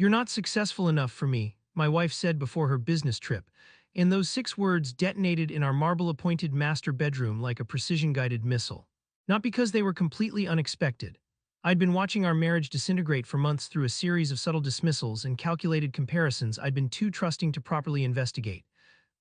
"You're not successful enough for me," my wife said before her business trip, and those 6 words detonated in our marble-appointed master bedroom like a precision-guided missile. Not because they were completely unexpected. I'd been watching our marriage disintegrate for months through a series of subtle dismissals and calculated comparisons I'd been too trusting to properly investigate,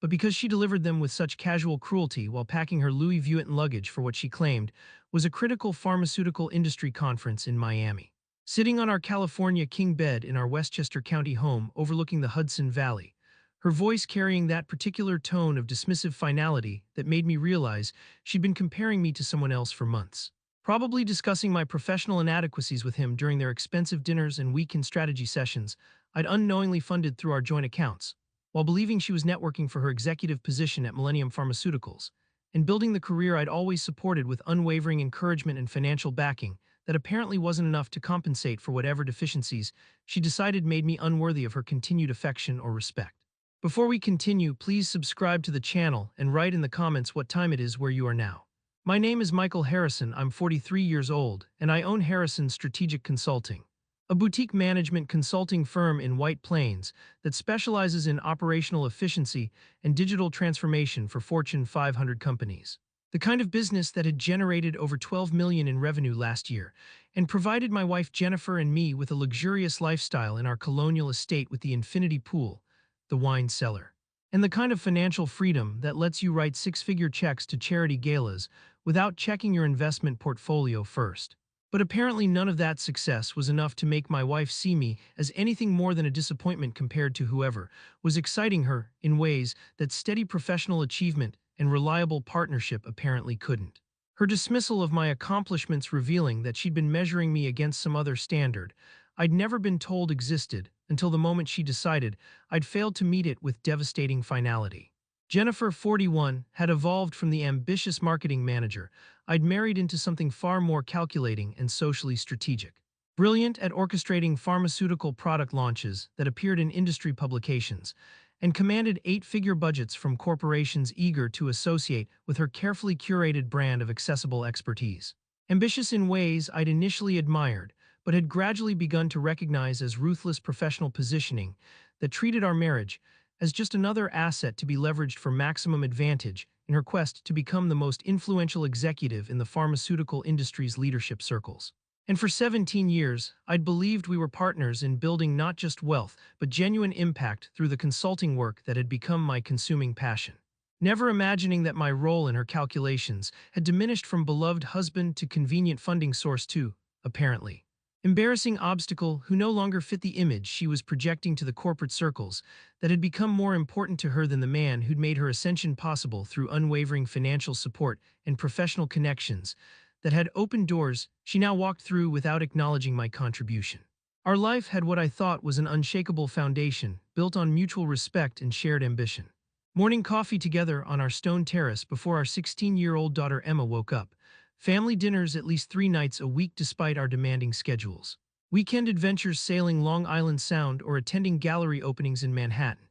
but because she delivered them with such casual cruelty while packing her Louis Vuitton luggage for what she claimed was a critical pharmaceutical industry conference in Miami. Sitting on our California king bed in our Westchester County home overlooking the Hudson Valley, her voice carrying that particular tone of dismissive finality that made me realize she'd been comparing me to someone else for months. Probably discussing my professional inadequacies with him during their expensive dinners and weekend strategy sessions I'd unknowingly funded through our joint accounts, while believing she was networking for her executive position at Millennium Pharmaceuticals, and building the career I'd always supported with unwavering encouragement and financial backing that apparently wasn't enough to compensate for whatever deficiencies she decided made me unworthy of her continued affection or respect. Before we continue, please subscribe to the channel and write in the comments what time it is where you are now. My name is Michael Harrison, I'm 43 years old, and I own Harrison Strategic Consulting, a boutique management consulting firm in White Plains that specializes in operational efficiency and digital transformation for Fortune 500 companies. The kind of business that had generated over $12 million in revenue last year and provided my wife Jennifer and me with a luxurious lifestyle in our colonial estate with the infinity pool, the wine cellar, and the kind of financial freedom that lets you write six-figure checks to charity galas without checking your investment portfolio first. But apparently none of that success was enough to make my wife see me as anything more than a disappointment compared to whoever was exciting her in ways that steady professional achievement and reliable partnership apparently couldn't. Her dismissal of my accomplishments revealing that she'd been measuring me against some other standard I'd never been told existed until the moment she decided I'd failed to meet it with devastating finality. Jennifer, 41, had evolved from the ambitious marketing manager I'd married into something far more calculating and socially strategic. Brilliant at orchestrating pharmaceutical product launches that appeared in industry publications and commanded 8-figure budgets from corporations eager to associate with her carefully curated brand of accessible expertise. Ambitious in ways I'd initially admired, but had gradually begun to recognize as ruthless professional positioning that treated our marriage as just another asset to be leveraged for maximum advantage in her quest to become the most influential executive in the pharmaceutical industry's leadership circles. And for 17 years, I'd believed we were partners in building not just wealth, but genuine impact through the consulting work that had become my consuming passion. Never imagining that my role in her calculations had diminished from beloved husband to convenient funding source to, apparently, embarrassing obstacle who no longer fit the image she was projecting to the corporate circles that had become more important to her than the man who'd made her ascension possible through unwavering financial support and professional connections that had opened doors she now walked through without acknowledging my contribution. Our life had what I thought was an unshakable foundation, built on mutual respect and shared ambition. Morning coffee together on our stone terrace before our 16-year-old daughter Emma woke up. Family dinners at least 3 nights a week despite our demanding schedules. Weekend adventures sailing Long Island Sound or attending gallery openings in Manhattan.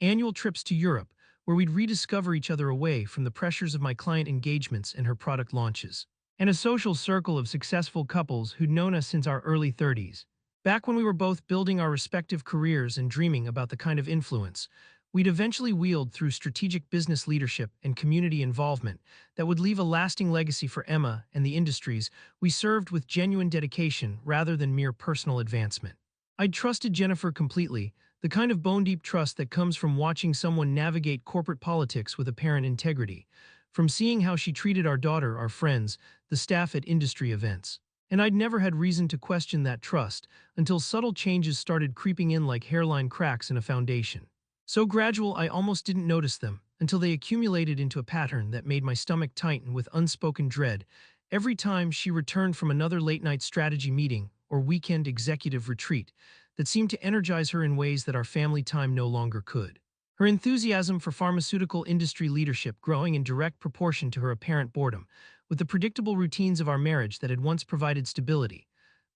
Annual trips to Europe, where we'd rediscover each other away from the pressures of my client engagements and her product launches. And a social circle of successful couples who'd known us since our early 30s. Back when we were both building our respective careers and dreaming about the kind of influence we'd eventually wield through strategic business leadership and community involvement that would leave a lasting legacy for Emma and the industries we served with genuine dedication rather than mere personal advancement. I'd trusted Jennifer completely, the kind of bone-deep trust that comes from watching someone navigate corporate politics with apparent integrity, from seeing how she treated our daughter, our friends, the staff at industry events. And I'd never had reason to question that trust until subtle changes started creeping in like hairline cracks in a foundation. So gradual I almost didn't notice them, until they accumulated into a pattern that made my stomach tighten with unspoken dread every time she returned from another late-night strategy meeting or weekend executive retreat that seemed to energize her in ways that our family time no longer could. Her enthusiasm for pharmaceutical industry leadership growing in direct proportion to her apparent boredom with the predictable routines of our marriage that had once provided stability,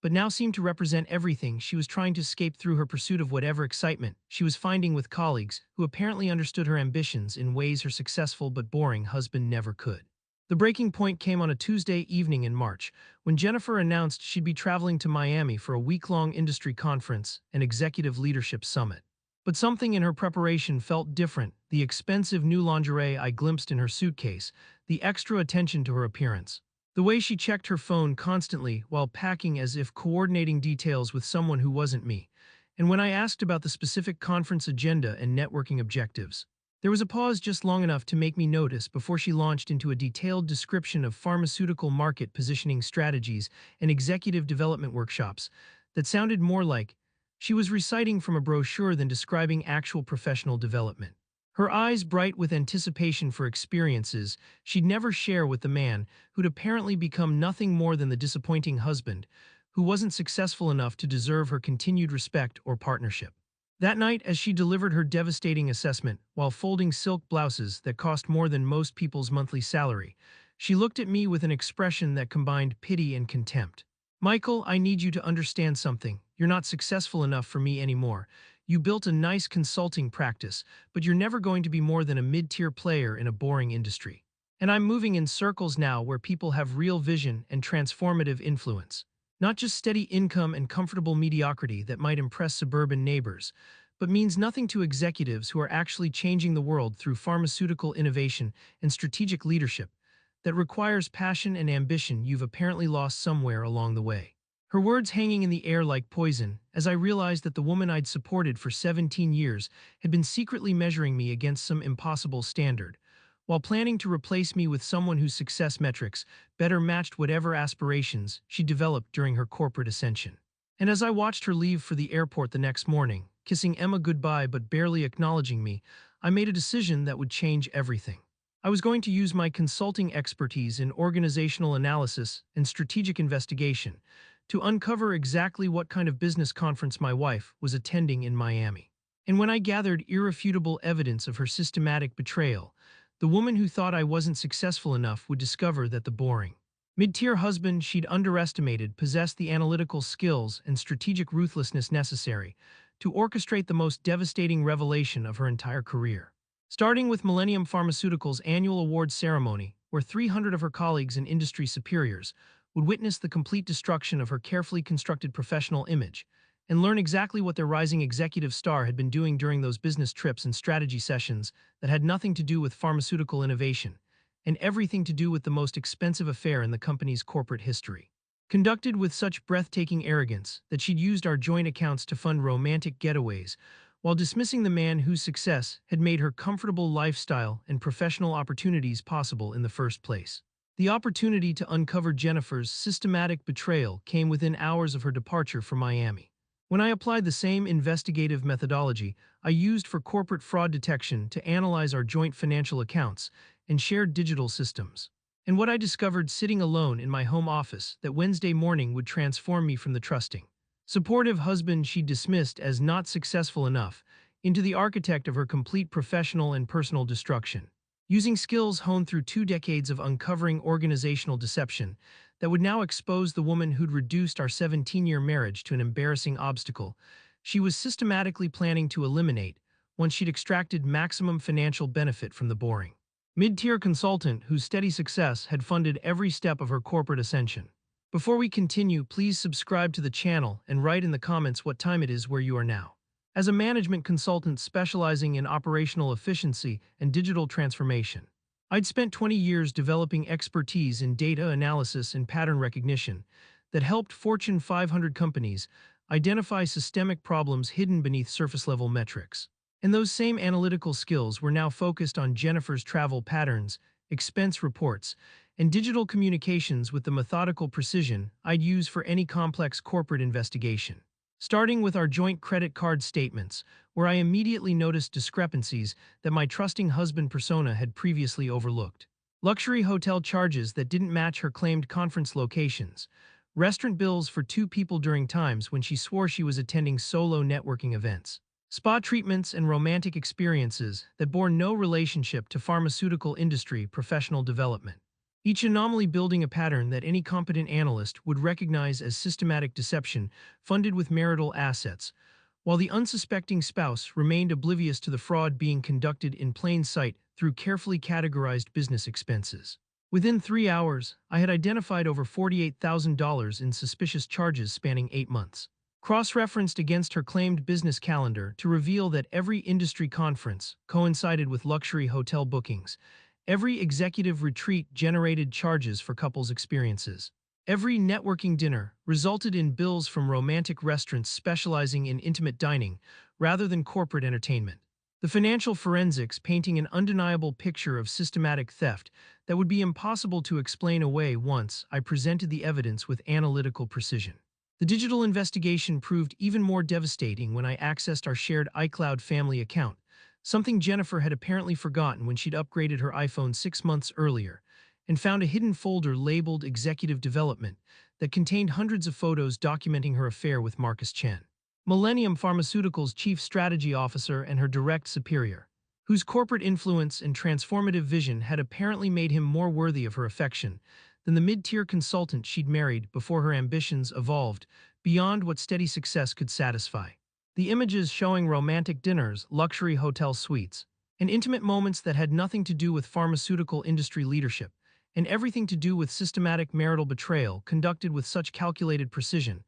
but now seemed to represent everything she was trying to escape through her pursuit of whatever excitement she was finding with colleagues who apparently understood her ambitions in ways her successful but boring husband never could. The breaking point came on a Tuesday evening in March, when Jennifer announced she'd be traveling to Miami for a week-long industry conference and executive leadership summit. But something in her preparation felt different: the expensive new lingerie I glimpsed in her suitcase, the extra attention to her appearance, the way she checked her phone constantly while packing as if coordinating details with someone who wasn't me. And when I asked about the specific conference agenda and networking objectives, there was a pause just long enough to make me notice before she launched into a detailed description of pharmaceutical market positioning strategies and executive development workshops that sounded more like she was reciting from a brochure than describing actual professional development. Her eyes bright with anticipation for experiences she'd never share with the man who'd apparently become nothing more than the disappointing husband who wasn't successful enough to deserve her continued respect or partnership. That night, as she delivered her devastating assessment while folding silk blouses that cost more than most people's monthly salary, she looked at me with an expression that combined pity and contempt. "Michael, I need you to understand something. You're not successful enough for me anymore. You built a nice consulting practice, but you're never going to be more than a mid-tier player in a boring industry. And I'm moving in circles now where people have real vision and transformative influence. Not just steady income and comfortable mediocrity that might impress suburban neighbors, but means nothing to executives who are actually changing the world through pharmaceutical innovation and strategic leadership that requires passion and ambition you've apparently lost somewhere along the way." Her words hanging in the air like poison, as I realized that the woman I'd supported for 17 years had been secretly measuring me against some impossible standard, while planning to replace me with someone whose success metrics better matched whatever aspirations she developed during her corporate ascension. And as I watched her leave for the airport the next morning, kissing Emma goodbye but barely acknowledging me, I made a decision that would change everything. I was going to use my consulting expertise in organizational analysis and strategic investigation to uncover exactly what kind of business conference my wife was attending in Miami. And when I gathered irrefutable evidence of her systematic betrayal, the woman who thought I wasn't successful enough would discover that the boring, mid-tier husband she'd underestimated possessed the analytical skills and strategic ruthlessness necessary to orchestrate the most devastating revelation of her entire career. Starting with Millennium Pharmaceuticals' annual awards ceremony, where 300 of her colleagues and industry superiors would witness the complete destruction of her carefully constructed professional image and learn exactly what their rising executive star had been doing during those business trips and strategy sessions that had nothing to do with pharmaceutical innovation and everything to do with the most expensive affair in the company's corporate history. Conducted with such breathtaking arrogance that she'd used our joint accounts to fund romantic getaways, while dismissing the man whose success had made her comfortable lifestyle and professional opportunities possible in the first place. The opportunity to uncover Jennifer's systematic betrayal came within hours of her departure for Miami. When I applied the same investigative methodology I used for corporate fraud detection to analyze our joint financial accounts and shared digital systems. And what I discovered sitting alone in my home office that Wednesday morning would transform me from the trusting, supportive husband she dismissed as not successful enough into the architect of her complete professional and personal destruction, using skills honed through 2 decades of uncovering organizational deception that would now expose the woman who'd reduced our 17-year marriage to an embarrassing obstacle she was systematically planning to eliminate once she'd extracted maximum financial benefit from the boring, mid-tier consultant whose steady success had funded every step of her corporate ascension. Before we continue, please subscribe to the channel and write in the comments what time it is where you are now. As a management consultant specializing in operational efficiency and digital transformation, I'd spent 20 years developing expertise in data analysis and pattern recognition that helped Fortune 500 companies identify systemic problems hidden beneath surface-level metrics. And those same analytical skills were now focused on Jennifer's travel patterns, expense reports, and digital communications with the methodical precision I'd use for any complex corporate investigation. Starting with our joint credit card statements, where I immediately noticed discrepancies that my trusting husband persona had previously overlooked. Luxury hotel charges that didn't match her claimed conference locations. Restaurant bills for 2 people during times when she swore she was attending solo networking events. Spa treatments and romantic experiences that bore no relationship to pharmaceutical industry professional development. Each anomaly building a pattern that any competent analyst would recognize as systematic deception funded with marital assets, while the unsuspecting spouse remained oblivious to the fraud being conducted in plain sight through carefully categorized business expenses. Within 3 hours, I had identified over $48,000 in suspicious charges spanning 8 months. Cross-referenced against her claimed business calendar to reveal that every industry conference coincided with luxury hotel bookings. Every executive retreat generated charges for couples' experiences. Every networking dinner resulted in bills from romantic restaurants specializing in intimate dining rather than corporate entertainment. The financial forensics painting an undeniable picture of systematic theft that would be impossible to explain away once I presented the evidence with analytical precision. The digital investigation proved even more devastating when I accessed our shared iCloud family account, something Jennifer had apparently forgotten when she'd upgraded her iPhone 6 months earlier, and found a hidden folder labeled Executive Development that contained hundreds of photos documenting her affair with Marcus Chen, Millennium Pharmaceuticals' chief strategy officer and her direct superior, whose corporate influence and transformative vision had apparently made him more worthy of her affection than the mid-tier consultant she'd married before her ambitions evolved beyond what steady success could satisfy. The images showing romantic dinners, luxury hotel suites, and intimate moments that had nothing to do with pharmaceutical industry leadership, and everything to do with systematic marital betrayal conducted with such calculated precision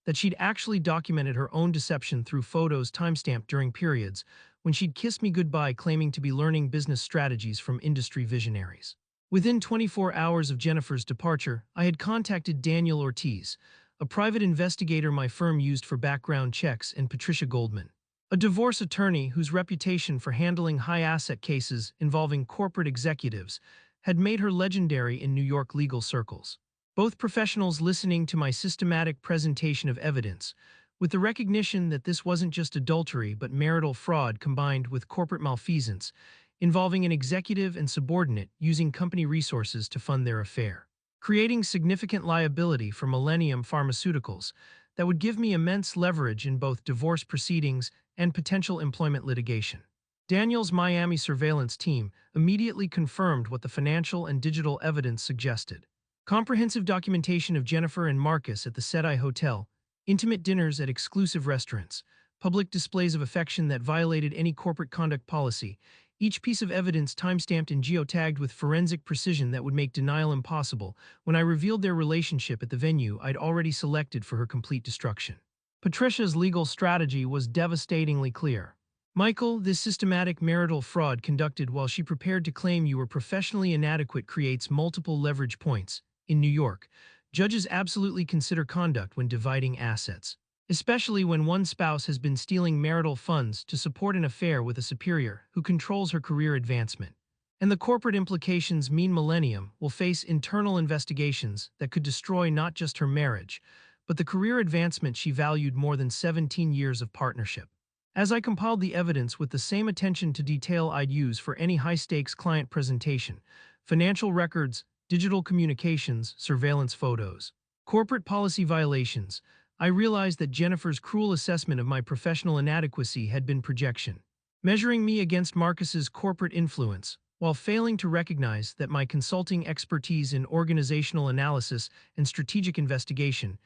that she'd actually documented her own deception through photos timestamped during periods when she'd kissed me goodbye claiming to be learning business strategies from industry visionaries. Within 24 hours of Jennifer's departure, I had contacted Daniel Ortiz, a private investigator my firm used for background checks, and Patricia Goldman, a divorce attorney whose reputation for handling high-asset cases involving corporate executives had made her legendary in New York legal circles. Both professionals listening to my systematic presentation of evidence, with the recognition that this wasn't just adultery but marital fraud combined with corporate malfeasance, involving an executive and subordinate using company resources to fund their affair, creating significant liability for Millennium Pharmaceuticals that would give me immense leverage in both divorce proceedings and potential employment litigation. Daniel's Miami surveillance team immediately confirmed what the financial and digital evidence suggested. Comprehensive documentation of Jennifer and Marcus at the Sedai Hotel, intimate dinners at exclusive restaurants, public displays of affection that violated any corporate conduct policy, each piece of evidence timestamped and geotagged with forensic precision that would make denial impossible when I revealed their relationship at the venue I'd already selected for her complete destruction. Patricia's legal strategy was devastatingly clear. Michael, this systematic marital fraud conducted while she prepared to claim you were professionally inadequate creates multiple leverage points. In New York, judges absolutely consider conduct when dividing assets, especially when one spouse has been stealing marital funds to support an affair with a superior who controls her career advancement. And the corporate implications mean Millennium will face internal investigations that could destroy not just her marriage, but the career advancement she valued more than 17 years of partnership. As I compiled the evidence with the same attention to detail I'd use for any high-stakes client presentation, financial records, digital communications, surveillance photos, corporate policy violations, I realized that Jennifer's cruel assessment of my professional inadequacy had been projection, measuring me against Marcus's corporate influence, while failing to recognize that my consulting expertise in organizational analysis and strategic investigation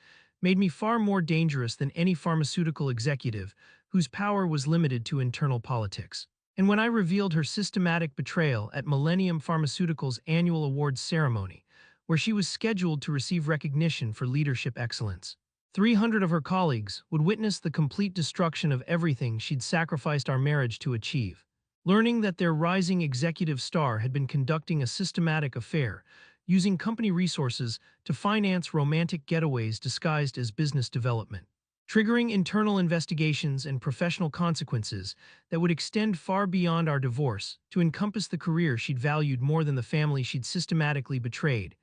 made me far more dangerous than any pharmaceutical executive whose power was limited to internal politics. And when I revealed her systematic betrayal at Millennium Pharmaceuticals' annual awards ceremony, where she was scheduled to receive recognition for leadership excellence, 300 of her colleagues would witness the complete destruction of everything she'd sacrificed our marriage to achieve. Learning that their rising executive star had been conducting a systematic affair, using company resources to finance romantic getaways disguised as business development, triggering internal investigations and professional consequences that would extend far beyond our divorce to encompass the career she'd valued more than the family she'd systematically betrayed,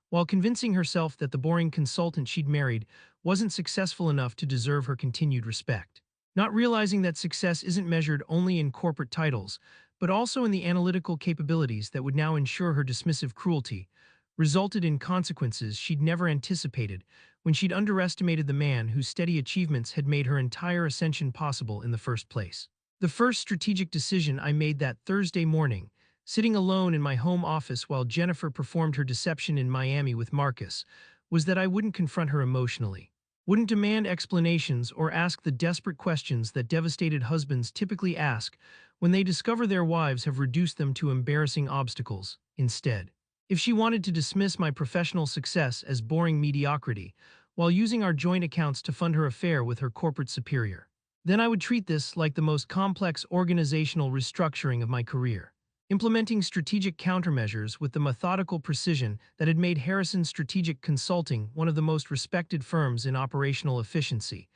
while convincing herself that the boring consultant she'd married wasn't successful enough to deserve her continued respect. Not realizing that success isn't measured only in corporate titles, but also in the analytical capabilities that would now ensure her dismissive cruelty, resulted in consequences she'd never anticipated when she'd underestimated the man whose steady achievements had made her entire ascension possible in the first place. The first strategic decision I made that Thursday morning, sitting alone in my home office while Jennifer performed her deception in Miami with Marcus, was that I wouldn't confront her emotionally, wouldn't demand explanations or ask the desperate questions that devastated husbands typically ask when they discover their wives have reduced them to embarrassing obstacles. Instead, if she wanted to dismiss my professional success as boring mediocrity, while using our joint accounts to fund her affair with her corporate superior. Then I would treat this like the most complex organizational restructuring of my career, implementing strategic countermeasures with the methodical precision that had made Harrison Strategic Consulting one of the most respected firms in operational efficiency,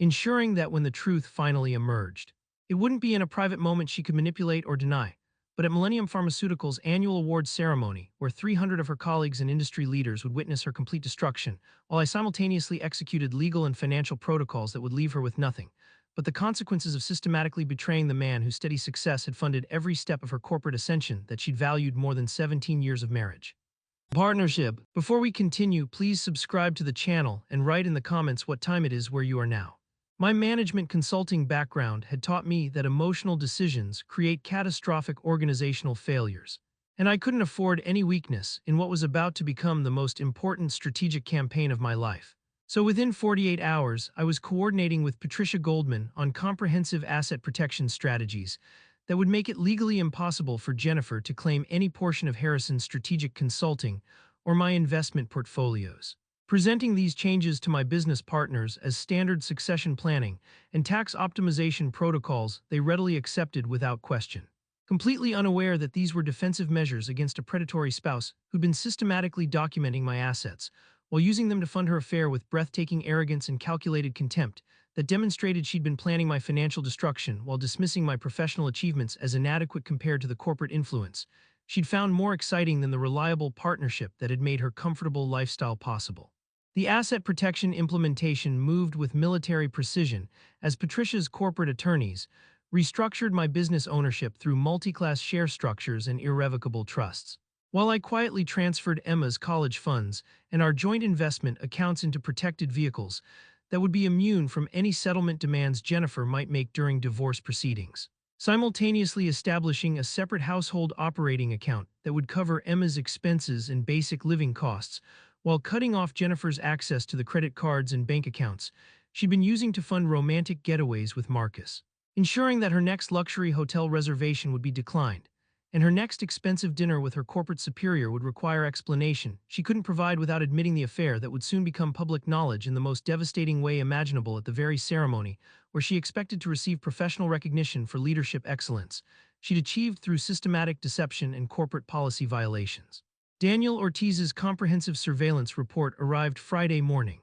ensuring that when the truth finally emerged, it wouldn't be in a private moment she could manipulate or deny, but at Millennium Pharmaceuticals' annual awards ceremony, where 300 of her colleagues and industry leaders would witness her complete destruction, while I simultaneously executed legal and financial protocols that would leave her with nothing but the consequences of systematically betraying the man whose steady success had funded every step of her corporate ascension that she'd valued more than 17 years of marriage. Partnership. Before we continue, please subscribe to the channel and write in the comments what time it is where you are now. My management consulting background had taught me that emotional decisions create catastrophic organizational failures, and I couldn't afford any weakness in what was about to become the most important strategic campaign of my life. So within 48 hours, I was coordinating with Patricia Goldman on comprehensive asset protection strategies that would make it legally impossible for Jennifer to claim any portion of Harrison's strategic consulting or my investment portfolios. Presenting these changes to my business partners as standard succession planning and tax optimization protocols they readily accepted without question. Completely unaware that these were defensive measures against a predatory spouse who'd been systematically documenting my assets, while using them to fund her affair with breathtaking arrogance and calculated contempt that demonstrated she'd been planning my financial destruction while dismissing my professional achievements as inadequate compared to the corporate influence she'd found more exciting than the reliable partnership that had made her comfortable lifestyle possible. The asset protection implementation moved with military precision as Patricia's corporate attorneys restructured my business ownership through multi-class share structures and irrevocable trusts, while I quietly transferred Emma's college funds and our joint investment accounts into protected vehicles that would be immune from any settlement demands Jennifer might make during divorce proceedings, simultaneously establishing a separate household operating account that would cover Emma's expenses and basic living costs, while cutting off Jennifer's access to the credit cards and bank accounts she'd been using to fund romantic getaways with Marcus, ensuring that her next luxury hotel reservation would be declined, and her next expensive dinner with her corporate superior would require explanation she couldn't provide without admitting the affair that would soon become public knowledge in the most devastating way imaginable at the very ceremony where she expected to receive professional recognition for leadership excellence she'd achieved through systematic deception and corporate policy violations. Daniel Ortiz's comprehensive surveillance report arrived Friday morning,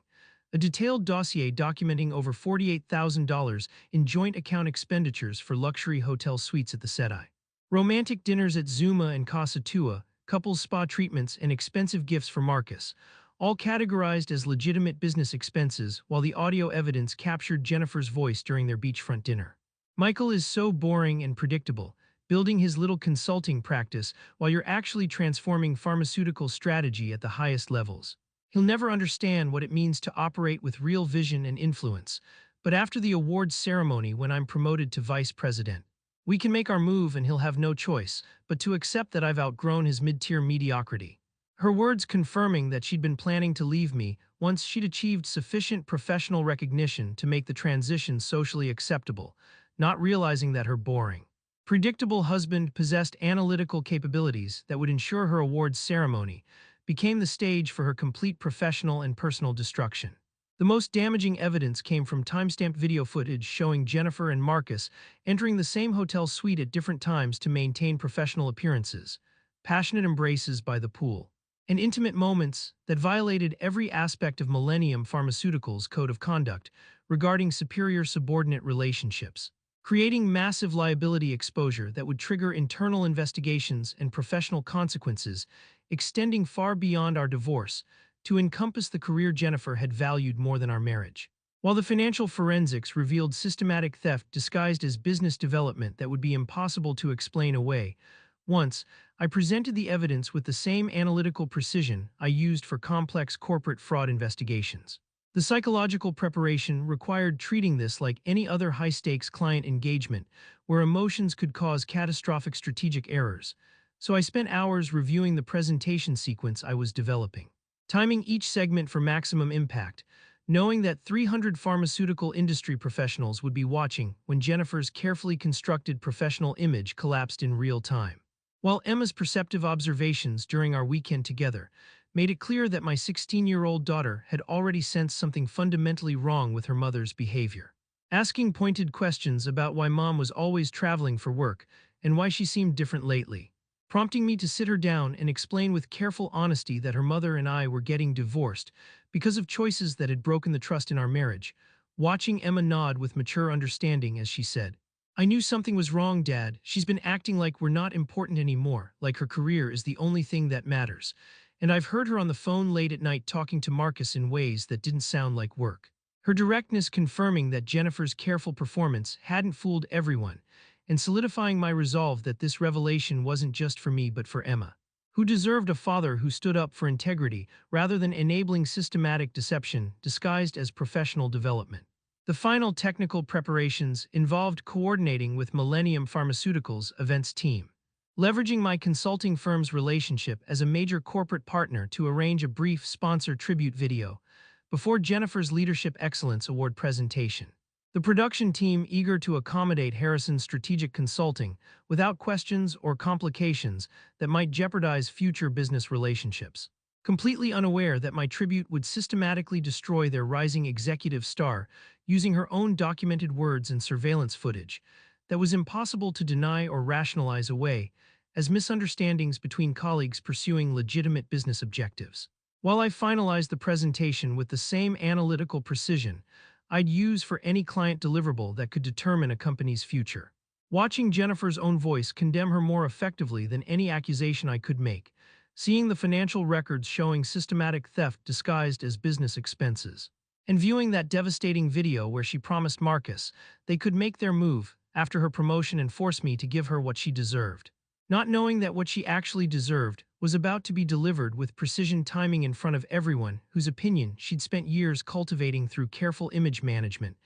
a detailed dossier documenting over $48,000 in joint account expenditures for luxury hotel suites at the SETI, romantic dinners at Zuma and Casa Tua, couples spa treatments, and expensive gifts for Marcus, all categorized as legitimate business expenses, while the audio evidence captured Jennifer's voice during their beachfront dinner. Michael is so boring and predictable, building his little consulting practice while you're actually transforming pharmaceutical strategy at the highest levels. He'll never understand what it means to operate with real vision and influence, but after the awards ceremony when I'm promoted to vice president, we can make our move and he'll have no choice but to accept that I've outgrown his mid-tier mediocrity. Her words confirming that she'd been planning to leave me once she'd achieved sufficient professional recognition to make the transition socially acceptable, not realizing that her boring, predictable husband possessed analytical capabilities that would ensure her awards ceremony became the stage for her complete professional and personal destruction. The most damaging evidence came from timestamped video footage showing Jennifer and Marcus entering the same hotel suite at different times to maintain professional appearances, passionate embraces by the pool, and intimate moments that violated every aspect of Millennium Pharmaceuticals' code of conduct regarding superior-subordinate relationships, creating massive liability exposure that would trigger internal investigations and professional consequences extending far beyond our divorce to encompass the career Jennifer had valued more than our marriage. While the financial forensics revealed systematic theft disguised as business development that would be impossible to explain away, once, I presented the evidence with the same analytical precision I used for complex corporate fraud investigations. The psychological preparation required treating this like any other high-stakes client engagement where emotions could cause catastrophic strategic errors, so I spent hours reviewing the presentation sequence I was developing, timing each segment for maximum impact, knowing that 300 pharmaceutical industry professionals would be watching when Jennifer's carefully constructed professional image collapsed in real time. While Emma's perceptive observations during our weekend together made it clear that my 16-year-old daughter had already sensed something fundamentally wrong with her mother's behavior. Asking pointed questions about why mom was always traveling for work and why she seemed different lately, prompting me to sit her down and explain with careful honesty that her mother and I were getting divorced because of choices that had broken the trust in our marriage. Watching Emma nod with mature understanding as she said, "I knew something was wrong, Dad. She's been acting like we're not important anymore, like her career is the only thing that matters. And I've heard her on the phone late at night talking to Marcus in ways that didn't sound like work." Her directness confirming that Jennifer's careful performance hadn't fooled everyone, and solidifying my resolve that this revelation wasn't just for me but for Emma, who deserved a father who stood up for integrity rather than enabling systematic deception disguised as professional development. The final technical preparations involved coordinating with Millennium Pharmaceuticals' events team, leveraging my consulting firm's relationship as a major corporate partner to arrange a brief sponsor tribute video before Jennifer's Leadership Excellence Award presentation. The production team eager to accommodate Harrison's strategic consulting without questions or complications that might jeopardize future business relationships. Completely unaware that my tribute would systematically destroy their rising executive star using her own documented words and surveillance footage that was impossible to deny or rationalize away as misunderstandings between colleagues pursuing legitimate business objectives. While I finalized the presentation with the same analytical precision I'd use for any client deliverable that could determine a company's future. Watching Jennifer's own voice condemn her more effectively than any accusation I could make, seeing the financial records showing systematic theft disguised as business expenses, and viewing that devastating video where she promised Marcus they could make their move after her promotion and force me to give her what she deserved. Not knowing that what she actually deserved was about to be delivered with precision timing in front of everyone whose opinion she'd spent years cultivating through careful image management,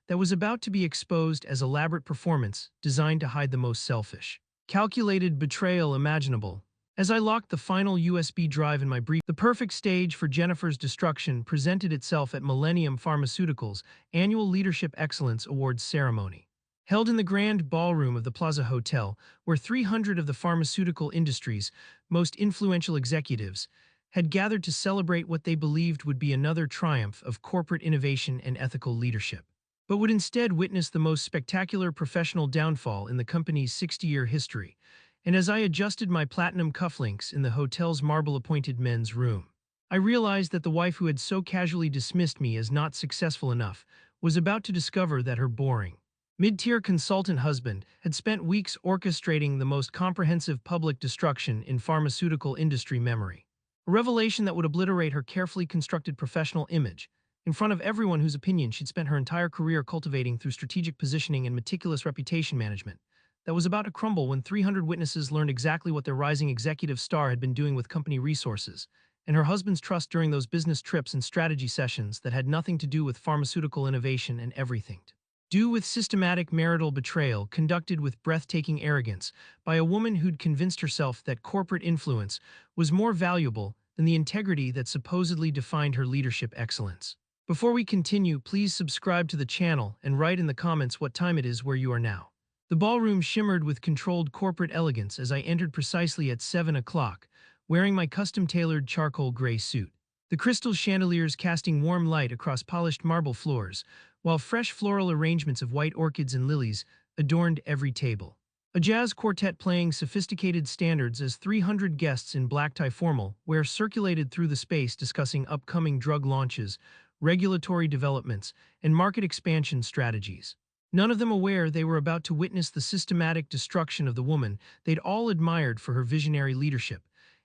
that was about to be exposed as elaborate performance designed to hide the most selfish, calculated betrayal imaginable. As I locked the final USB drive in my brief, the perfect stage for Jennifer's destruction presented itself at Millennium Pharmaceuticals' annual Leadership Excellence Awards ceremony. Held in the grand ballroom of the Plaza Hotel, where 300 of the pharmaceutical industry's most influential executives had gathered to celebrate what they believed would be another triumph of corporate innovation and ethical leadership, but would instead witness the most spectacular professional downfall in the company's 60-year history. And as I adjusted my platinum cufflinks in the hotel's marble-appointed men's room, I realized that the wife who had so casually dismissed me as not successful enough was about to discover that her boring, mid-tier consultant husband had spent weeks orchestrating the most comprehensive public destruction in pharmaceutical industry memory. A revelation that would obliterate her carefully constructed professional image in front of everyone whose opinion she'd spent her entire career cultivating through strategic positioning and meticulous reputation management, that was about to crumble when 300 witnesses learned exactly what their rising executive star had been doing with company resources, and her husband's trust during those business trips and strategy sessions that had nothing to do with pharmaceutical innovation and everything to do with systematic marital betrayal conducted with breathtaking arrogance by a woman who'd convinced herself that corporate influence was more valuable than the integrity that supposedly defined her leadership excellence. Before we continue, please subscribe to the channel and write in the comments what time it is where you are now. The ballroom shimmered with controlled corporate elegance as I entered precisely at 7 o'clock, wearing my custom-tailored charcoal gray suit. The crystal chandeliers casting warm light across polished marble floors, while fresh floral arrangements of white orchids and lilies adorned every table. A jazz quartet playing sophisticated standards as 300 guests in black tie formal wear circulated through the space discussing upcoming drug launches, regulatory developments, and market expansion strategies. None of them aware they were about to witness the systematic destruction of the woman they'd all admired for her visionary leadership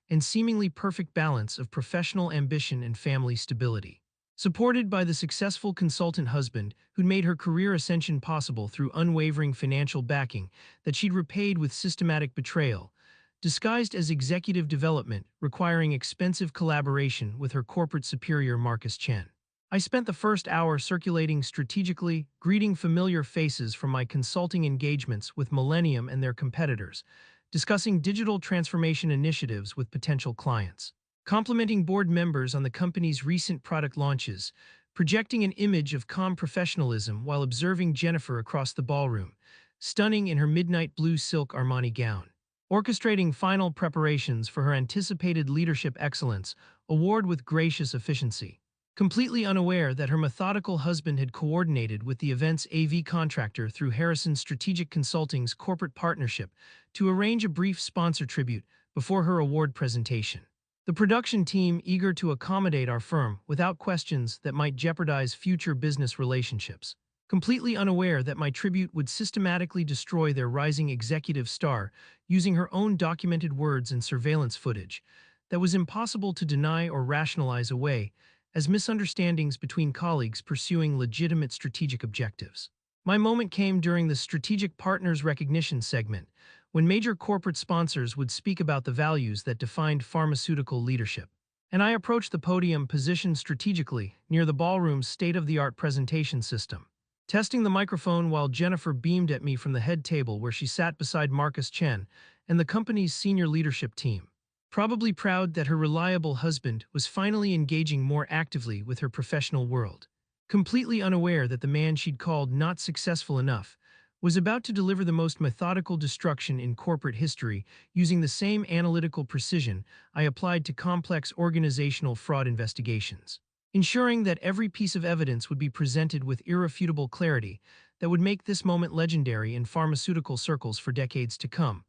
and seemingly perfect balance of professional ambition and family stability. Supported by the successful consultant husband who'd made her career ascension possible through unwavering financial backing that she'd repaid with systematic betrayal, disguised as executive development requiring expensive collaboration with her corporate superior Marcus Chen. I spent the first hour circulating strategically, greeting familiar faces from my consulting engagements with Millennium and their competitors, discussing digital transformation initiatives with potential clients, complimenting board members on the company's recent product launches, projecting an image of calm professionalism while observing Jennifer across the ballroom, stunning in her midnight blue silk Armani gown. orchestrating final preparations for her anticipated Leadership Excellence award with gracious efficiency. Completely unaware that her methodical husband had coordinated with the event's AV contractor through Harrison Strategic Consulting's corporate partnership to arrange a brief sponsor tribute before her award presentation. The production team eager to accommodate our firm without questions that might jeopardize future business relationships. Completely unaware that my tribute would systematically destroy their rising executive star using her own documented words and surveillance footage that was impossible to deny or rationalize away as misunderstandings between colleagues pursuing legitimate strategic objectives. My moment came during the Strategic Partners Recognition segment, when major corporate sponsors would speak about the values that defined pharmaceutical leadership. And I approached the podium positioned strategically near the ballroom's state-of-the-art presentation system. Testing the microphone while Jennifer beamed at me from the head table where she sat beside Marcus Chen and the company's senior leadership team. Probably proud that her reliable husband was finally engaging more actively with her professional world. Completely unaware that the man she'd called not successful enough was about to deliver the most methodical destruction in corporate history using the same analytical precision I applied to complex organizational fraud investigations, ensuring that every piece of evidence would be presented with irrefutable clarity that would make this moment legendary in pharmaceutical circles for decades to come,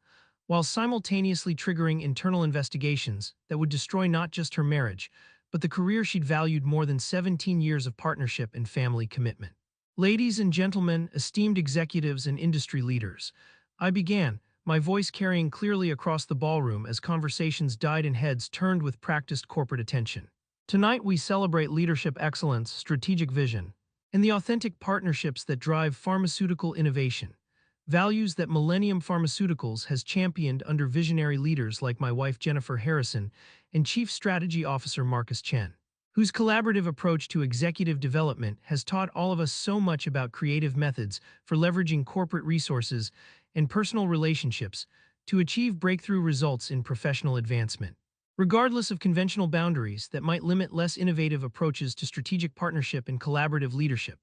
while simultaneously triggering internal investigations that would destroy not just her marriage, but the career she'd valued more than 17 years of partnership and family commitment. Ladies and gentlemen, esteemed executives and industry leaders, I began, my voice carrying clearly across the ballroom as conversations died and heads turned with practiced corporate attention. Tonight we celebrate leadership excellence, strategic vision, and the authentic partnerships that drive pharmaceutical innovation, values that Millennium Pharmaceuticals has championed under visionary leaders like my wife Jennifer Harrison and Chief Strategy Officer Marcus Chen, whose collaborative approach to executive development has taught all of us so much about creative methods for leveraging corporate resources and personal relationships to achieve breakthrough results in professional advancement. Regardless of conventional boundaries that might limit less innovative approaches to strategic partnership and collaborative leadership,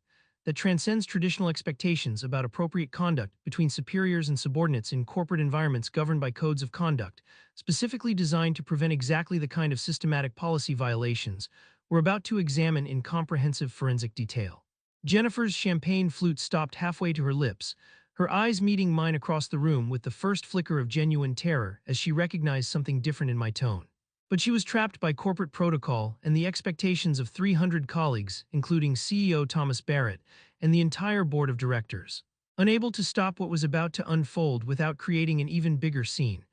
that transcends traditional expectations about appropriate conduct between superiors and subordinates in corporate environments governed by codes of conduct, specifically designed to prevent exactly the kind of systematic policy violations we're about to examine in comprehensive forensic detail. Jennifer's champagne flute stopped halfway to her lips, her eyes meeting mine across the room with the first flicker of genuine terror as she recognized something different in my tone. But she was trapped by corporate protocol and the expectations of 300 colleagues, including CEO Thomas Barrett and the entire board of directors. Unable to stop what was about to unfold without creating an even bigger scene,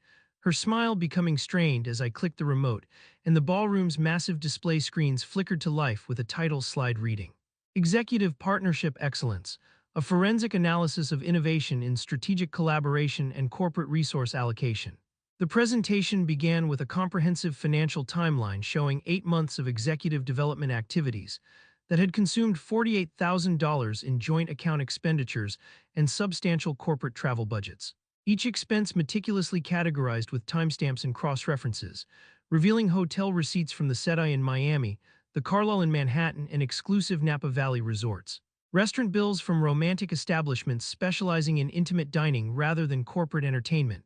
her smile becoming strained as I clicked the remote, and the ballroom's massive display screens flickered to life with a title slide reading: Executive Partnership Excellence, a forensic analysis of innovation in strategic collaboration and corporate resource allocation. The presentation began with a comprehensive financial timeline showing 8 months of executive development activities that had consumed $48,000 in joint account expenditures and substantial corporate travel budgets. Each expense meticulously categorized with timestamps and cross-references, revealing hotel receipts from the SETI in Miami, the Carlyle in Manhattan, and exclusive Napa Valley resorts. Restaurant bills from romantic establishments specializing in intimate dining rather than corporate entertainment,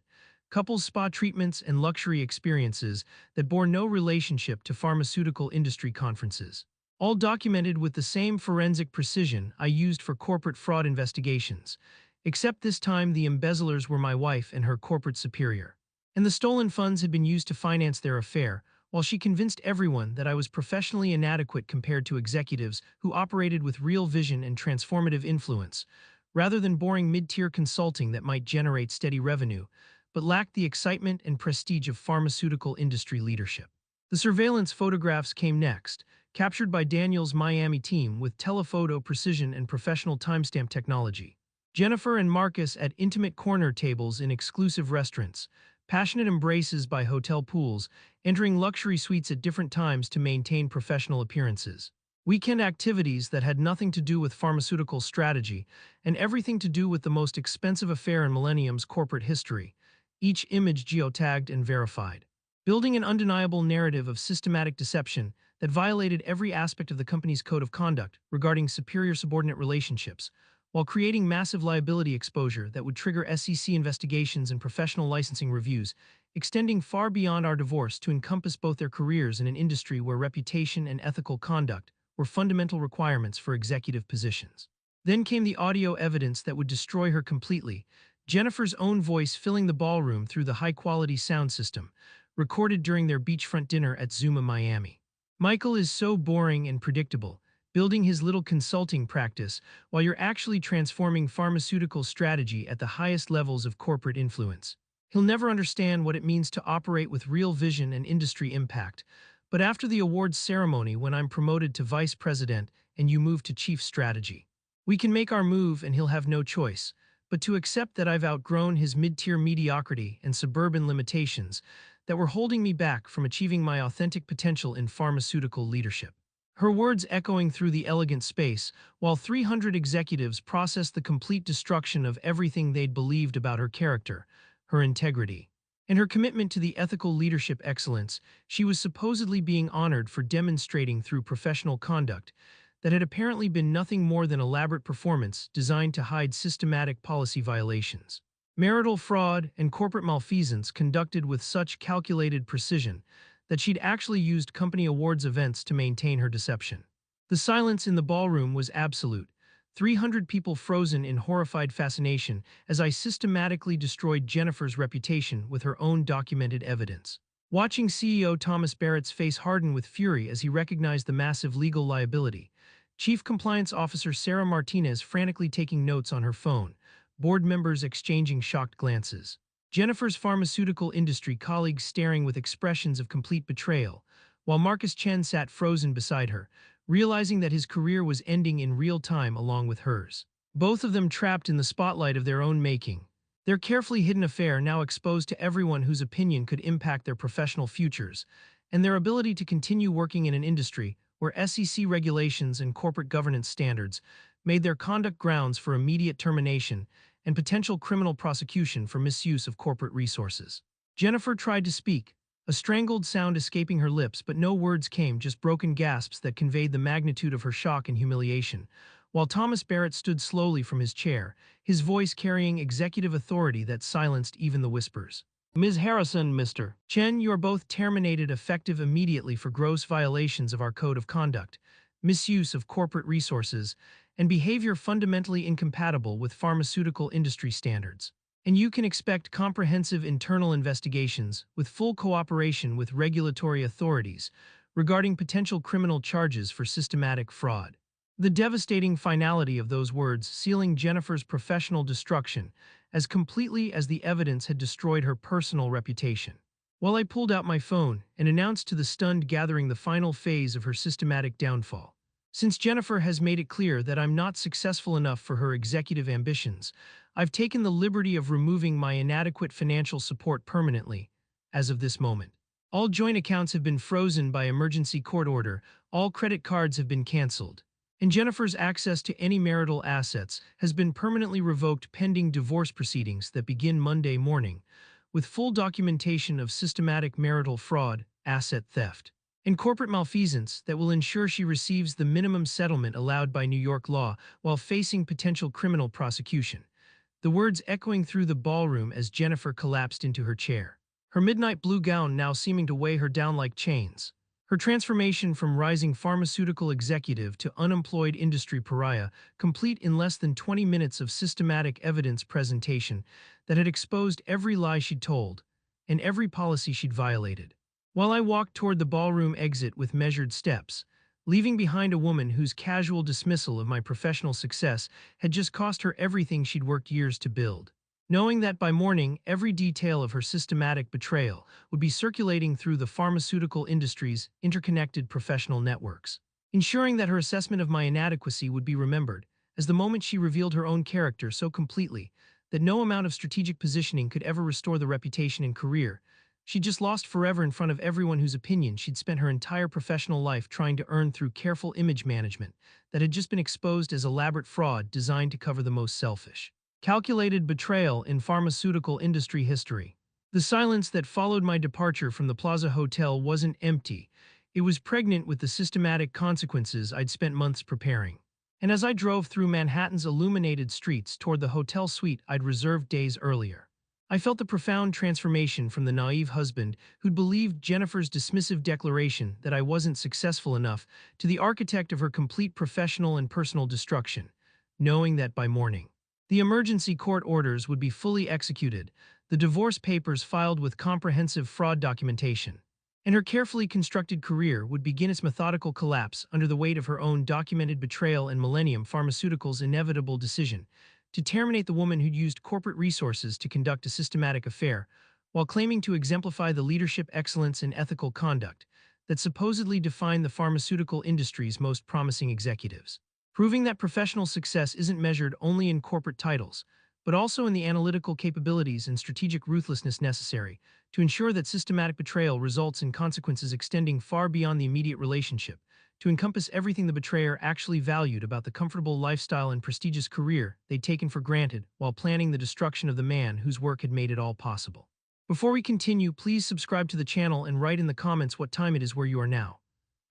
couples spa treatments, and luxury experiences that bore no relationship to pharmaceutical industry conferences. All documented with the same forensic precision I used for corporate fraud investigations, except this time the embezzlers were my wife and her corporate superior. And the stolen funds had been used to finance their affair, while she convinced everyone that I was professionally inadequate compared to executives who operated with real vision and transformative influence, rather than boring mid-tier consulting that might generate steady revenue, but lacked the excitement and prestige of pharmaceutical industry leadership. The surveillance photographs came next, captured by Daniel's Miami team with telephoto precision and professional timestamp technology. Jennifer and Marcus at intimate corner tables in exclusive restaurants, passionate embraces by hotel pools, entering luxury suites at different times to maintain professional appearances. Weekend activities that had nothing to do with pharmaceutical strategy and everything to do with the most expensive affair in Millennium's corporate history, each image geotagged and verified, building an undeniable narrative of systematic deception that violated every aspect of the company's code of conduct regarding superior-subordinate relationships, while creating massive liability exposure that would trigger SEC investigations and professional licensing reviews, extending far beyond our divorce to encompass both their careers in an industry where reputation and ethical conduct were fundamental requirements for executive positions. Then came the audio evidence that would destroy her completely, Jennifer's own voice filling the ballroom through the high-quality sound system, recorded during their beachfront dinner at Zuma, Miami. Michael is so boring and predictable, building his little consulting practice while you're actually transforming pharmaceutical strategy at the highest levels of corporate influence. He'll never understand what it means to operate with real vision and industry impact, but after the awards ceremony when I'm promoted to vice president and you move to chief strategy, we can make our move and he'll have no choice but to accept that I've outgrown his mid-tier mediocrity and suburban limitations that were holding me back from achieving my authentic potential in pharmaceutical leadership. Her words echoing through the elegant space, while 300 executives processed the complete destruction of everything they'd believed about her character, her integrity, and her commitment to the ethical leadership excellence she was supposedly being honored for demonstrating through professional conduct that had apparently been nothing more than elaborate performance designed to hide systematic policy violations. Marital fraud and corporate malfeasance conducted with such calculated precision that she'd actually used company awards events to maintain her deception. The silence in the ballroom was absolute, 300 people frozen in horrified fascination as I systematically destroyed Jennifer's reputation with her own documented evidence. Watching CEO Thomas Barrett's face harden with fury as he recognized the massive legal liability, Chief Compliance Officer Sarah Martinez frantically taking notes on her phone, board members exchanging shocked glances, Jennifer's pharmaceutical industry colleagues staring with expressions of complete betrayal, while Marcus Chen sat frozen beside her, realizing that his career was ending in real time along with hers. Both of them trapped in the spotlight of their own making, their carefully hidden affair now exposed to everyone whose opinion could impact their professional futures, and their ability to continue working in an industry where SEC regulations and corporate governance standards made their conduct grounds for immediate termination and potential criminal prosecution for misuse of corporate resources. Jennifer tried to speak, a strangled sound escaping her lips, but no words came, just broken gasps that conveyed the magnitude of her shock and humiliation, while Thomas Barrett stood slowly from his chair, his voice carrying executive authority that silenced even the whispers. Ms. Harrison, Mr. Chen, you are both terminated effective immediately for gross violations of our code of conduct, misuse of corporate resources, and behavior fundamentally incompatible with pharmaceutical industry standards. And you can expect comprehensive internal investigations with full cooperation with regulatory authorities regarding potential criminal charges for systematic fraud. The devastating finality of those words sealing Jennifer's professional destruction as completely as the evidence had destroyed her personal reputation. While I pulled out my phone and announced to the stunned gathering the final phase of her systematic downfall. Since Jennifer has made it clear that I'm not successful enough for her executive ambitions, I've taken the liberty of removing my inadequate financial support permanently, as of this moment. All joint accounts have been frozen by emergency court order, all credit cards have been canceled, and Jennifer's access to any marital assets has been permanently revoked pending divorce proceedings that begin Monday morning, with full documentation of systematic marital fraud, asset theft, and corporate malfeasance that will ensure she receives the minimum settlement allowed by New York law while facing potential criminal prosecution. The words echoing through the ballroom as Jennifer collapsed into her chair, her midnight blue gown now seeming to weigh her down like chains. Her transformation from rising pharmaceutical executive to unemployed industry pariah, complete in less than 20 minutes of systematic evidence presentation that had exposed every lie she'd told and every policy she'd violated. While I walked toward the ballroom exit with measured steps, leaving behind a woman whose casual dismissal of my professional success had just cost her everything she'd worked years to build. Knowing that by morning, every detail of her systematic betrayal would be circulating through the pharmaceutical industry's interconnected professional networks. Ensuring that her assessment of my inadequacy would be remembered, as the moment she revealed her own character so completely that no amount of strategic positioning could ever restore the reputation and career she'd just lost forever in front of everyone whose opinion she'd spent her entire professional life trying to earn through careful image management that had just been exposed as elaborate fraud designed to cover the most selfish. Calculated betrayal in pharmaceutical industry history. The silence that followed my departure from the Plaza Hotel wasn't empty. It was pregnant with the systematic consequences I'd spent months preparing. And as I drove through Manhattan's illuminated streets toward the hotel suite I'd reserved days earlier, I felt the profound transformation from the naive husband who'd believed Jennifer's dismissive declaration that I wasn't successful enough to the architect of her complete professional and personal destruction, knowing that by morning, the emergency court orders would be fully executed, the divorce papers filed with comprehensive fraud documentation, and her carefully constructed career would begin its methodical collapse under the weight of her own documented betrayal and Millennium Pharmaceuticals' inevitable decision to terminate the woman who'd used corporate resources to conduct a systematic affair, while claiming to exemplify the leadership excellence and ethical conduct that supposedly define the pharmaceutical industry's most promising executives. Proving that professional success isn't measured only in corporate titles, but also in the analytical capabilities and strategic ruthlessness necessary to ensure that systematic betrayal results in consequences extending far beyond the immediate relationship, to encompass everything the betrayer actually valued about the comfortable lifestyle and prestigious career they'd taken for granted while planning the destruction of the man whose work had made it all possible. Before we continue, please subscribe to the channel and write in the comments what time it is where you are now.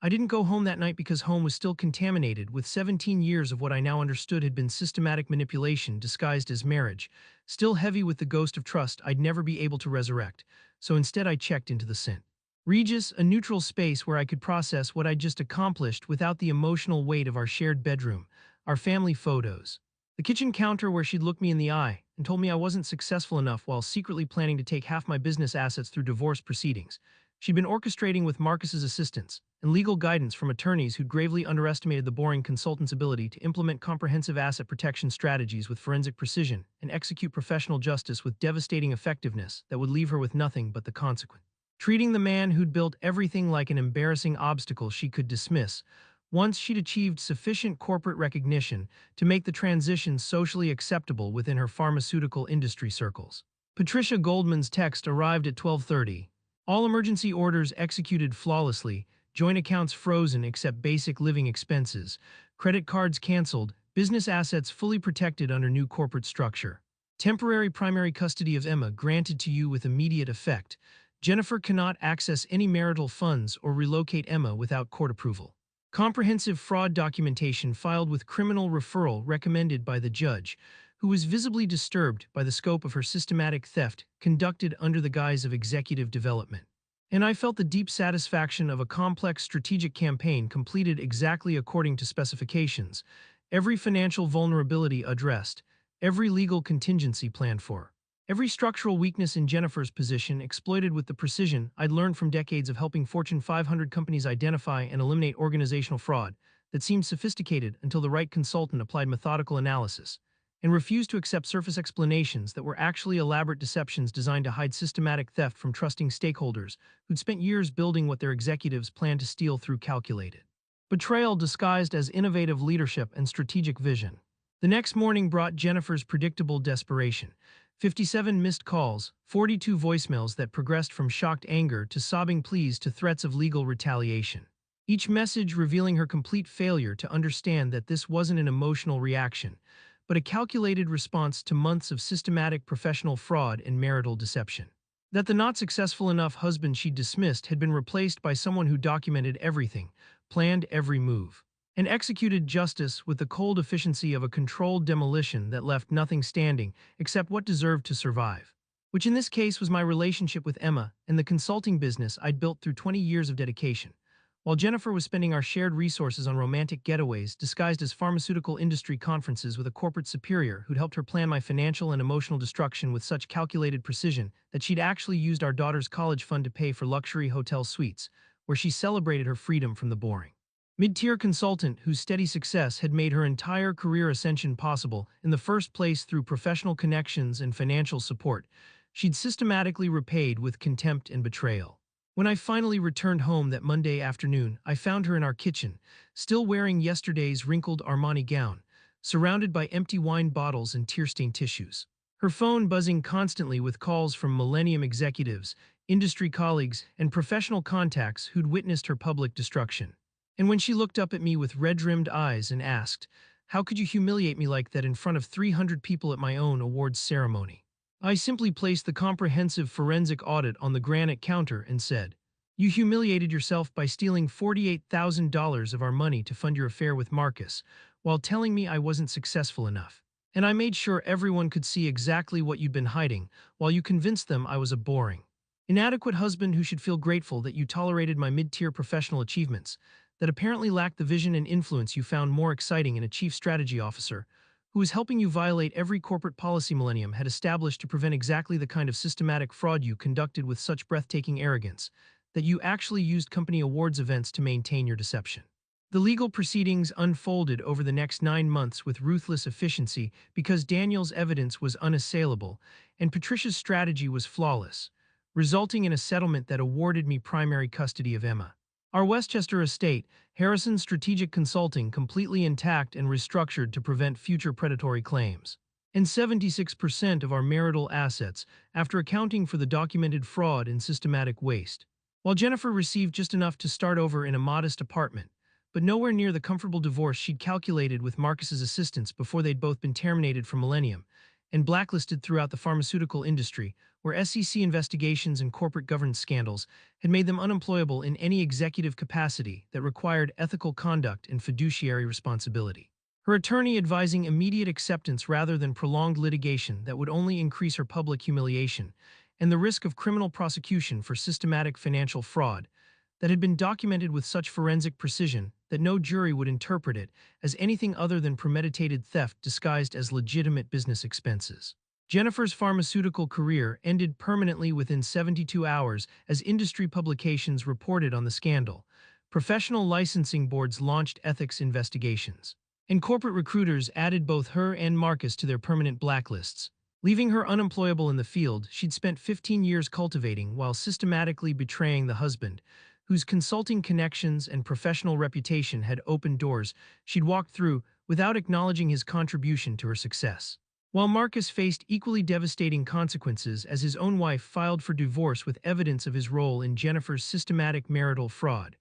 I didn't go home that night because home was still contaminated with 17 years of what I now understood had been systematic manipulation disguised as marriage, still heavy with the ghost of trust I'd never be able to resurrect, so instead I checked into the St. Regis, a neutral space where I could process what I'd just accomplished without the emotional weight of our shared bedroom, our family photos, the kitchen counter where she'd looked me in the eye and told me I wasn't successful enough while secretly planning to take half my business assets through divorce proceedings. She'd been orchestrating with Marcus's assistance and legal guidance from attorneys who'd gravely underestimated the boring consultant's ability to implement comprehensive asset protection strategies with forensic precision and execute professional justice with devastating effectiveness that would leave her with nothing but the consequence. Treating the man who'd built everything like an embarrassing obstacle she could dismiss once she'd achieved sufficient corporate recognition to make the transition socially acceptable within her pharmaceutical industry circles. Patricia Goldman's text arrived at 12:30. All emergency orders executed flawlessly, joint accounts frozen except basic living expenses, credit cards canceled, business assets fully protected under new corporate structure. Temporary primary custody of Emma granted to you with immediate effect. Jennifer cannot access any marital funds or relocate Emma without court approval. Comprehensive fraud documentation filed with criminal referral recommended by the judge, who was visibly disturbed by the scope of her systematic theft conducted under the guise of executive development. And I felt the deep satisfaction of a complex strategic campaign completed exactly according to specifications, every financial vulnerability addressed, every legal contingency planned for, every structural weakness in Jennifer's position exploited with the precision I'd learned from decades of helping Fortune 500 companies identify and eliminate organizational fraud that seemed sophisticated until the right consultant applied methodical analysis and refused to accept surface explanations that were actually elaborate deceptions designed to hide systematic theft from trusting stakeholders who'd spent years building what their executives planned to steal through calculated betrayal disguised as innovative leadership and strategic vision. The next morning brought Jennifer's predictable desperation. 57 missed calls, 42 voicemails that progressed from shocked anger to sobbing pleas to threats of legal retaliation. Each message revealing her complete failure to understand that this wasn't an emotional reaction, but a calculated response to months of systematic professional fraud and marital deception. That the not successful enough husband she'd dismissed had been replaced by someone who documented everything, planned every move, and executed justice with the cold efficiency of a controlled demolition that left nothing standing except what deserved to survive, which in this case was my relationship with Emma and the consulting business I'd built through 20 years of dedication. While Jennifer was spending our shared resources on romantic getaways disguised as pharmaceutical industry conferences with a corporate superior who'd helped her plan my financial and emotional destruction with such calculated precision that she'd actually used our daughter's college fund to pay for luxury hotel suites, where she celebrated her freedom from the boring mid-tier consultant whose steady success had made her entire career ascension possible in the first place through professional connections and financial support, she'd systematically repaid with contempt and betrayal. When I finally returned home that Monday afternoon, I found her in our kitchen, still wearing yesterday's wrinkled Armani gown, surrounded by empty wine bottles and tear-stained tissues. Her phone buzzing constantly with calls from Millennium executives, industry colleagues, and professional contacts who'd witnessed her public destruction. And when she looked up at me with red-rimmed eyes and asked, "How could you humiliate me like that in front of 300 people at my own awards ceremony?" I simply placed the comprehensive forensic audit on the granite counter and said, "You humiliated yourself by stealing $48,000 of our money to fund your affair with Marcus, while telling me I wasn't successful enough. And I made sure everyone could see exactly what you'd been hiding, while you convinced them I was a boring, inadequate husband who should feel grateful that you tolerated my mid-tier professional achievements, that apparently lacked the vision and influence you found more exciting in a chief strategy officer, who was helping you violate every corporate policy Millennium had established to prevent exactly the kind of systematic fraud you conducted with such breathtaking arrogance, that you actually used company awards events to maintain your deception. The legal proceedings unfolded over the next 9 months with ruthless efficiency because Daniel's evidence was unassailable and Patricia's strategy was flawless, resulting in a settlement that awarded me primary custody of Emma. Our Westchester estate, Harrison Strategic Consulting, completely intact and restructured to prevent future predatory claims. And 76% of our marital assets, after accounting for the documented fraud and systematic waste. While Jennifer received just enough to start over in a modest apartment, but nowhere near the comfortable divorce she'd calculated with Marcus's assistance before they'd both been terminated from Millennium and blacklisted throughout the pharmaceutical industry, where SEC investigations and corporate governance scandals had made them unemployable in any executive capacity that required ethical conduct and fiduciary responsibility. Her attorney advising immediate acceptance rather than prolonged litigation that would only increase her public humiliation and the risk of criminal prosecution for systematic financial fraud that had been documented with such forensic precision that no jury would interpret it as anything other than premeditated theft disguised as legitimate business expenses. Jennifer's pharmaceutical career ended permanently within 72 hours as industry publications reported on the scandal. Professional licensing boards launched ethics investigations, and corporate recruiters added both her and Marcus to their permanent blacklists. Leaving her unemployable in the field she'd spent 15 years cultivating while systematically betraying the husband, whose consulting connections and professional reputation had opened doors she'd walked through without acknowledging his contribution to her success. While Marcus faced equally devastating consequences as his own wife filed for divorce with evidence of his role in Jennifer's systematic marital fraud,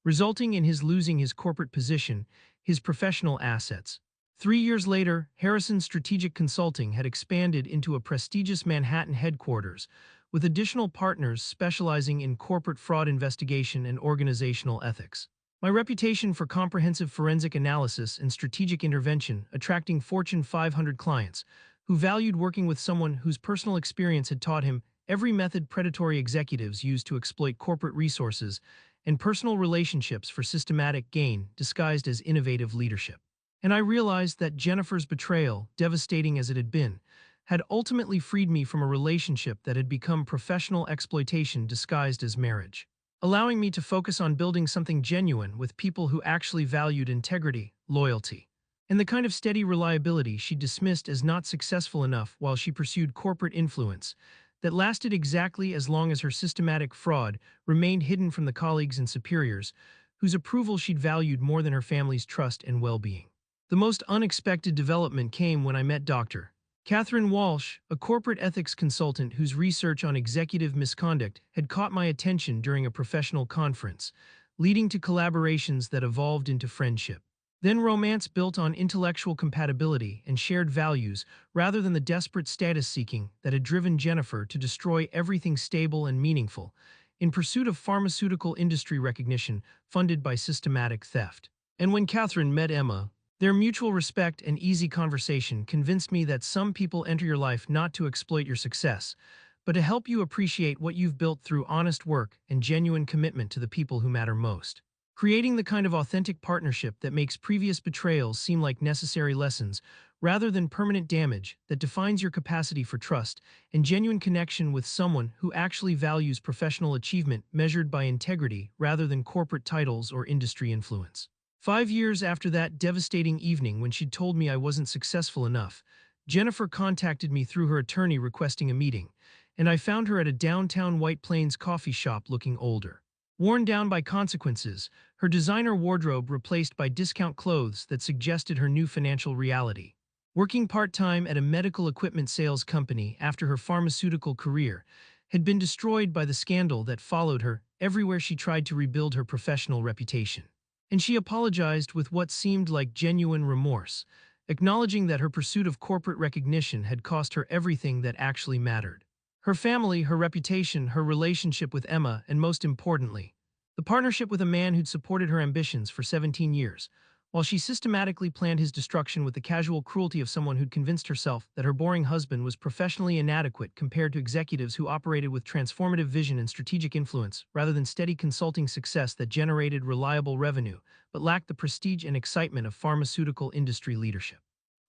resulting in his losing his corporate position, his professional assets. 3 years later, Harrison Strategic Consulting had expanded into a prestigious Manhattan headquarters, with additional partners specializing in corporate fraud investigation and organizational ethics. My reputation for comprehensive forensic analysis and strategic intervention attracting Fortune 500 clients who valued working with someone whose personal experience had taught him every method predatory executives use to exploit corporate resources and personal relationships for systematic gain disguised as innovative leadership. And I realized that Jennifer's betrayal, devastating as it had been, had ultimately freed me from a relationship that had become professional exploitation disguised as marriage, allowing me to focus on building something genuine with people who actually valued integrity, loyalty, and the kind of steady reliability she dismissed as not successful enough while she pursued corporate influence that lasted exactly as long as her systematic fraud remained hidden from the colleagues and superiors, whose approval she'd valued more than her family's trust and well-being. The most unexpected development came when I met Dr. Catherine Walsh, a corporate ethics consultant whose research on executive misconduct had caught my attention during a professional conference, leading to collaborations that evolved into friendship. Then romance built on intellectual compatibility and shared values rather than the desperate status-seeking that had driven Jennifer to destroy everything stable and meaningful in pursuit of pharmaceutical industry recognition funded by systematic theft. And when Catherine met Emma, their mutual respect and easy conversation convinced me that some people enter your life not to exploit your success, but to help you appreciate what you've built through honest work and genuine commitment to the people who matter most. Creating the kind of authentic partnership that makes previous betrayals seem like necessary lessons rather than permanent damage that defines your capacity for trust and genuine connection with someone who actually values professional achievement measured by integrity rather than corporate titles or industry influence. 5 years after that devastating evening when she'd told me I wasn't successful enough, Jennifer contacted me through her attorney requesting a meeting, and I found her at a downtown White Plains coffee shop looking older. Worn down by consequences, her designer wardrobe replaced by discount clothes that suggested her new financial reality. Working part-time at a medical equipment sales company after her pharmaceutical career had been destroyed by the scandal that followed her everywhere she tried to rebuild her professional reputation. And she apologized with what seemed like genuine remorse, acknowledging that her pursuit of corporate recognition had cost her everything that actually mattered. Her family, her reputation, her relationship with Emma, and most importantly, the partnership with a man who'd supported her ambitions for 17 years, while she systematically planned his destruction with the casual cruelty of someone who'd convinced herself that her boring husband was professionally inadequate compared to executives who operated with transformative vision and strategic influence, rather than steady consulting success that generated reliable revenue, but lacked the prestige and excitement of pharmaceutical industry leadership.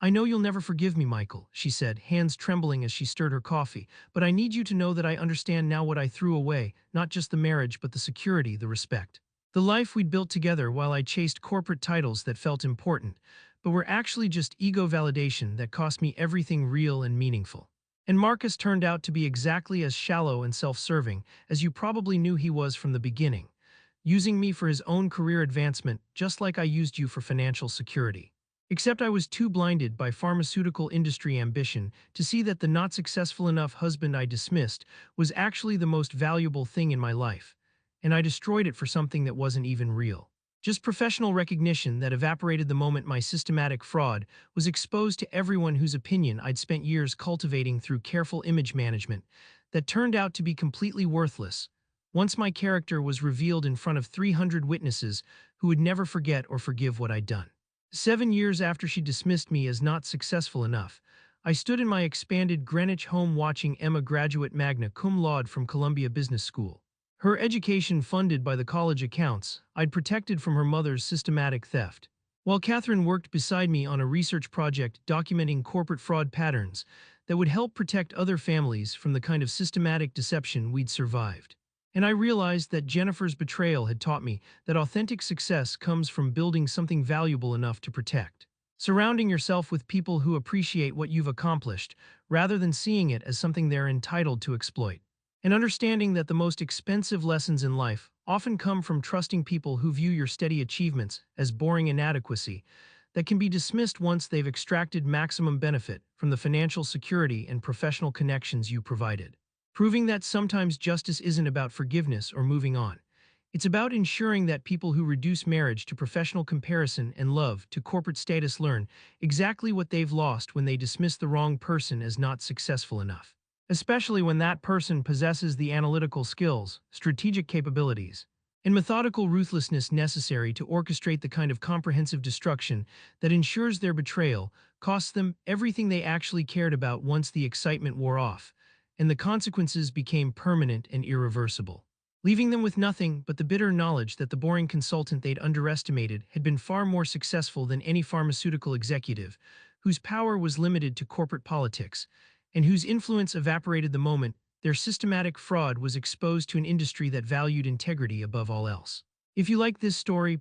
I know you'll never forgive me, Michael, she said, hands trembling as she stirred her coffee, but I need you to know that I understand now what I threw away, not just the marriage but the security, the respect. The life we'd built together while I chased corporate titles that felt important, but were actually just ego validation that cost me everything real and meaningful. And Marcus turned out to be exactly as shallow and self-serving as you probably knew he was from the beginning, using me for his own career advancement just like I used you for financial security. Except I was too blinded by pharmaceutical industry ambition to see that the not successful enough husband I dismissed was actually the most valuable thing in my life, and I destroyed it for something that wasn't even real. Just professional recognition that evaporated the moment my systematic fraud was exposed to everyone whose opinion I'd spent years cultivating through careful image management that turned out to be completely worthless. Once my character was revealed in front of 300 witnesses who would never forget or forgive what I'd done. 7 years after she dismissed me as not successful enough, I stood in my expanded Greenwich home watching Emma graduate magna cum laude from Columbia Business School. Her education funded by the college accounts I'd protected from her mother's systematic theft. While Catherine worked beside me on a research project documenting corporate fraud patterns that would help protect other families from the kind of systematic deception we'd survived. And I realized that Jennifer's betrayal had taught me that authentic success comes from building something valuable enough to protect. Surrounding yourself with people who appreciate what you've accomplished, rather than seeing it as something they're entitled to exploit. And understanding that the most expensive lessons in life often come from trusting people who view your steady achievements as boring inadequacy that can be dismissed once they've extracted maximum benefit from the financial security and professional connections you provided. Proving that sometimes justice isn't about forgiveness or moving on. It's about ensuring that people who reduce marriage to professional comparison and love to corporate status learn exactly what they've lost when they dismiss the wrong person as not successful enough. Especially when that person possesses the analytical skills, strategic capabilities, and methodical ruthlessness necessary to orchestrate the kind of comprehensive destruction that ensures their betrayal costs them everything they actually cared about once the excitement wore off, and the consequences became permanent and irreversible, leaving them with nothing but the bitter knowledge that the boring consultant they'd underestimated had been far more successful than any pharmaceutical executive, whose power was limited to corporate politics, and whose influence evaporated the moment their systematic fraud was exposed to an industry that valued integrity above all else. If you like this story,